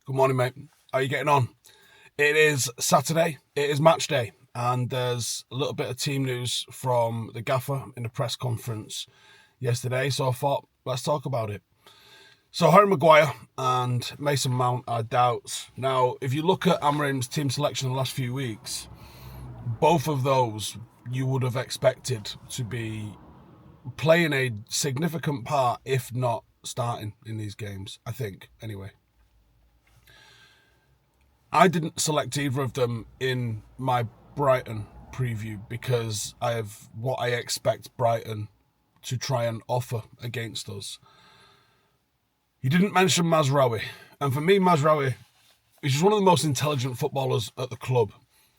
Good morning, mate. How are you getting on? It is Saturday. It is match day. And there's a little bit of team news from the gaffer in the press conference yesterday. So I thought, let's talk about it. So Harry Maguire and Mason Mount are doubts. Now, if you look at Amorim's team selection in the last few weeks, both of those you would have expected to be playing a significant part, if not starting in these games, I think, anyway. I didn't select either of them in my Brighton preview because I have what I expect Brighton to try and offer against us. You didn't mention Mazraoui, and for me, Mazraoui is just one of the most intelligent footballers at the club.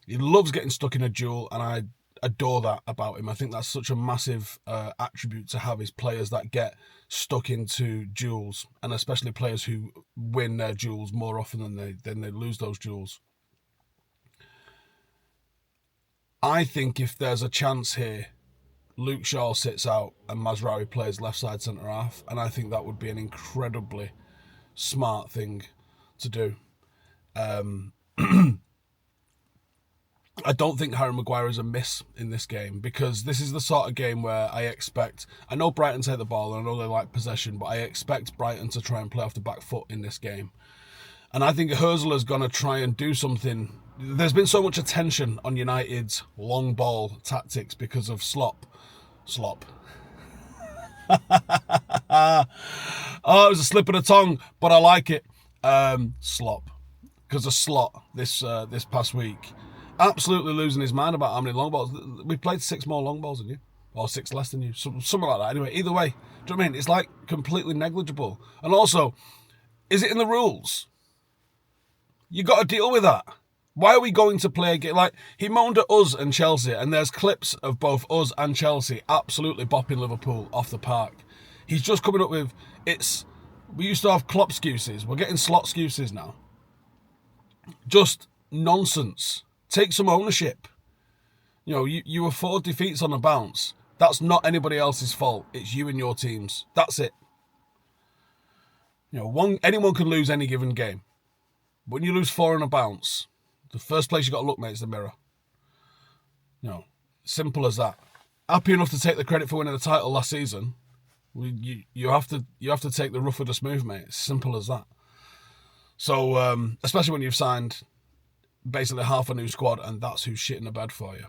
He loves getting stuck in a duel, and I adore that about him. I think that's such a massive attribute to have, is players that get stuck into duels, and especially players who win their duels more often than they lose those duels. I think if there's a chance here, Luke Shaw sits out and Mazraoui plays left side centre half, and I think that would be an incredibly smart thing to do. I don't think Harry Maguire is a miss in this game, because this is the sort of game where I know Brighton take the ball and I know they like possession, but I expect Brighton to try and play off the back foot in this game. And I think Hursla's going to try and do something. There's been so much attention on United's long ball tactics because of slop. Oh, it was a slip of the tongue, but I like it. Slop. Because of slot this past week. Absolutely losing his mind about how many long balls. We played 6 more long balls than you. Or 6 less than you. Something like that. Anyway, either way. Do you know what I mean? It's like completely negligible. And also, is it in the rules? You got to deal with that. Why are we going to play a game? Like, he moaned at us and Chelsea, and there's clips of both us and Chelsea absolutely bopping Liverpool off the park. He's just coming up with, we used to have Klopp excuses. We're getting slot excuses now. Just nonsense. Take some ownership. You know, you were 4 defeats on a bounce. That's not anybody else's fault. It's you and your teams. That's it. You know, anyone can lose any given game. But when you lose 4 on a bounce, the first place you got to look, mate, is the mirror. You know, simple as that. Happy enough to take the credit for winning the title last season. You have to take the rough with the smooth, mate. It's simple as that. So, especially when you've signed basically half a new squad, and that's who's shitting the bed for you.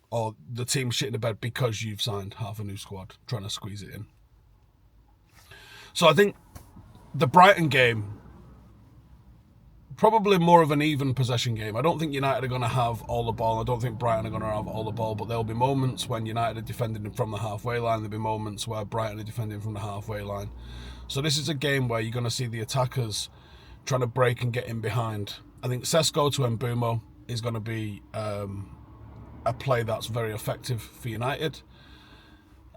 Or the team's shitting the bed because you've signed half a new squad, trying to squeeze it in. So I think the Brighton game, probably more of an even possession game. I don't think United are going to have all the ball. I don't think Brighton are going to have all the ball, but there'll be moments when United are defending from the halfway line. There'll be moments where Brighton are defending from the halfway line. So this is a game where you're going to see the attackers trying to break and get in behind. I think Sesko to Mbuemo is going to be a play that's very effective for United.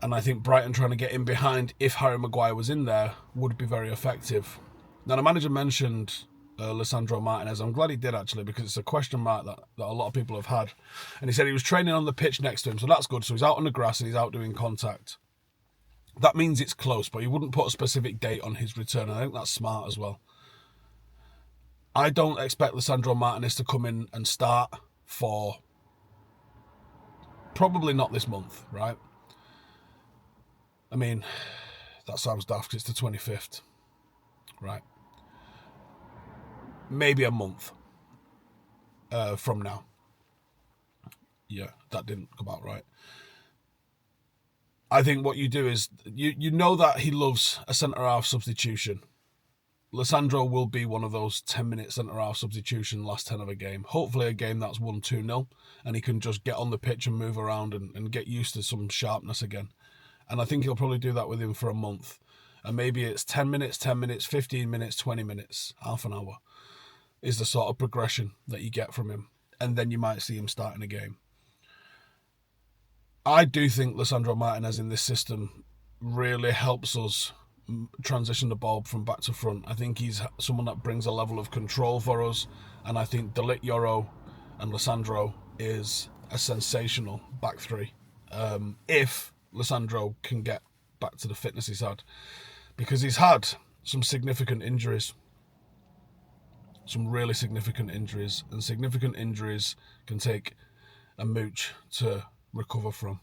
And I think Brighton trying to get in behind, if Harry Maguire was in there, would be very effective. Now, the manager mentioned Lisandro Martínez. I'm glad he did, actually, because it's a question mark that a lot of people have had. And he said he was training on the pitch next to him, so that's good. So he's out on the grass and he's out doing contact. That means it's close, but he wouldn't put a specific date on his return. I think that's smart as well. I don't expect Lisandro Martínez to come in and start for probably not this month, right? I mean, that sounds daft because it's the 25th, right? Maybe a month from now. Yeah, that didn't come out right. I think what you do is, you know that he loves a centre-half substitution. Lisandro will be one of those 10-minute centre-half substitution last 10 of a game. Hopefully a game that's won 2-0 and he can just get on the pitch and move around and get used to some sharpness again. And I think he'll probably do that with him for a month. And maybe it's 10 minutes, 15 minutes, 20 minutes, half an hour is the sort of progression that you get from him. And then you might see him starting a game. I do think Lisandro Martínez in this system really helps us transition the ball from back to front. I think he's someone that brings a level of control for us, and I think De Ligt, Yoro and Lisandro is a sensational back three. If Lisandro can get back to the fitness he's had, because he's had some significant injuries. some really significant injuries, and significant injuries can take a mooch to recover from.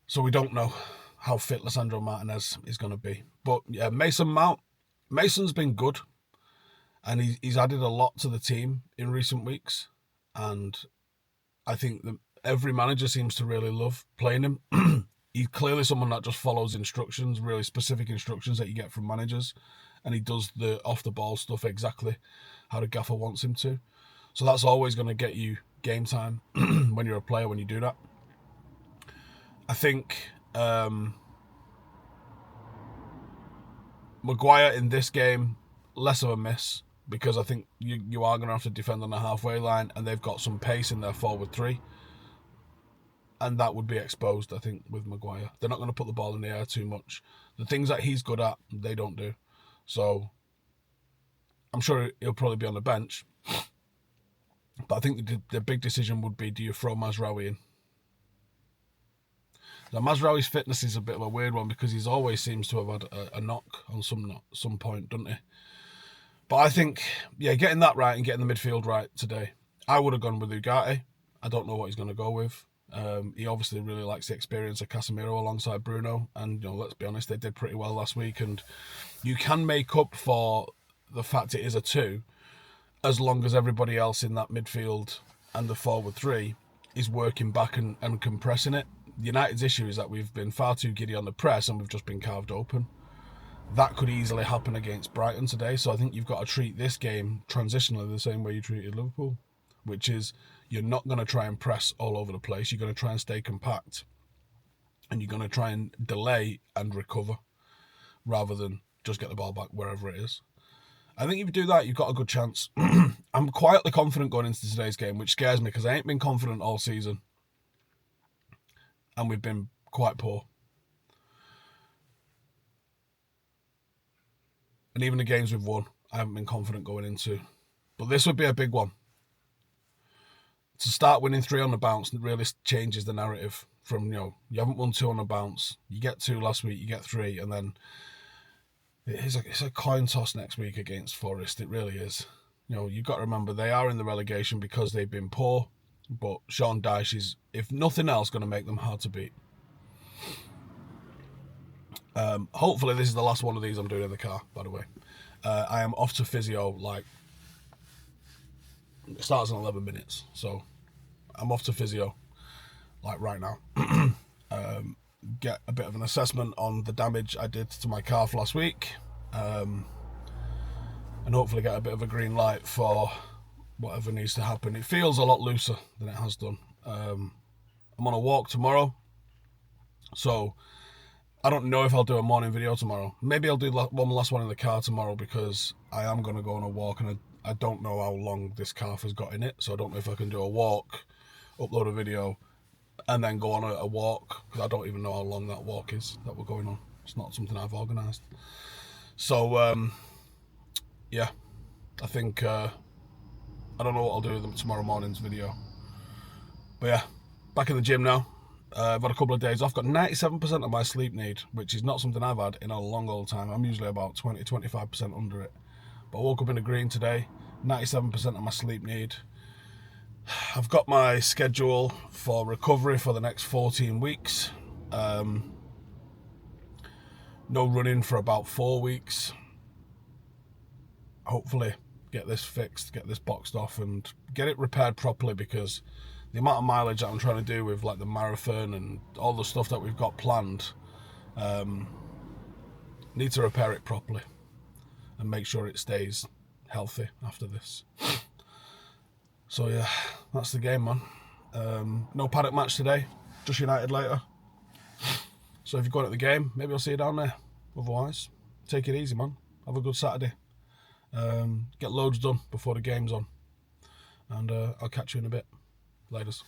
So we don't know how fit Lisandro Martinez is going to be. But yeah, Mason Mount. Mason's been good, and he's added a lot to the team in recent weeks. And I think that every manager seems to really love playing him. He's clearly someone that just follows instructions, really specific instructions that you get from managers. And he does the off-the-ball stuff exactly how the gaffer wants him to. So that's always going to get you game time when you're a player, when you do that. I think Maguire in this game, less of a miss, because I think you are going to have to defend on the halfway line, and they've got some pace in their forward three. And that would be exposed, I think, with Maguire. They're not going to put the ball in the air too much. The things that he's good at, they don't do. So I'm sure he'll probably be on the bench. But I think the big decision would be, do you throw Mazraoui in? Now, Mazraoui's fitness is a bit of a weird one because he's always seems to have had a knock on some point, doesn't he? But I think, yeah, getting that right and getting the midfield right today, I would have gone with Ugarte. I don't know what he's going to go with. He obviously really likes the experience of Casemiro alongside Bruno. And, let's be honest, they did pretty well last week. And you can make up for the fact it is a 2 as long as everybody else in that midfield and the forward 3 is working back and compressing it. United's issue is that we've been far too giddy on the press and we've just been carved open. That could easily happen against Brighton today, so I think you've got to treat this game transitionally the same way you treated Liverpool, which is you're not going to try and press all over the place. You're going to try and stay compact, and you're going to try and delay and recover rather than just get the ball back wherever it is. I think if you do that, you've got a good chance. I'm quietly confident going into today's game, which scares me because I ain't been confident all season. And we've been quite poor. And even the games we've won, I haven't been confident going into. But this would be a big one. To start winning 3 on the bounce really changes the narrative from, you haven't won 2 on the bounce. You get 2 last week, you get 3, and then it's a coin toss next week against Forest. It really is. You've got to remember they are in the relegation because they've been poor. But Sean Dyche is, if nothing else, going to make them hard to beat. Hopefully this is the last one of these I'm doing in the car, by the way. I am off to physio, it starts in 11 minutes. So I'm off to physio, right now. Get a bit of an assessment on the damage I did to my calf last week. And hopefully get a bit of a green light for whatever needs to happen. It feels a lot looser than it has done. I'm on a walk tomorrow, so I don't know if I'll do a morning video tomorrow. Maybe I'll do one last one in the car tomorrow because I am going to go on a walk, and I don't know how long this calf has got in it, so I don't know if I can do a walk, upload a video, and then go on a walk, because I don't even know how long that walk is that we're going on. It's not something I've organised. So, yeah, I think... I don't know what I'll do with them tomorrow morning's video. But yeah, back in the gym now. I've had a couple of days off. Got 97% of my sleep need, which is not something I've had in a long old time. I'm usually about 20-25% under it. But I woke up in the green today. 97% of my sleep need. I've got my schedule for recovery for the next 14 weeks. No running for about 4 weeks. Hopefully get this fixed, get this boxed off and get it repaired properly, because the amount of mileage that I'm trying to do with the marathon and all the stuff that we've got planned, need to repair it properly and make sure it stays healthy after this. So yeah, that's the game, man. No paddock match today, just United later. So if you're going at the game, maybe I'll see you down there. Otherwise, take it easy, man. Have a good Saturday. Get loads done before the game's on. And I'll catch you in a bit. Laters.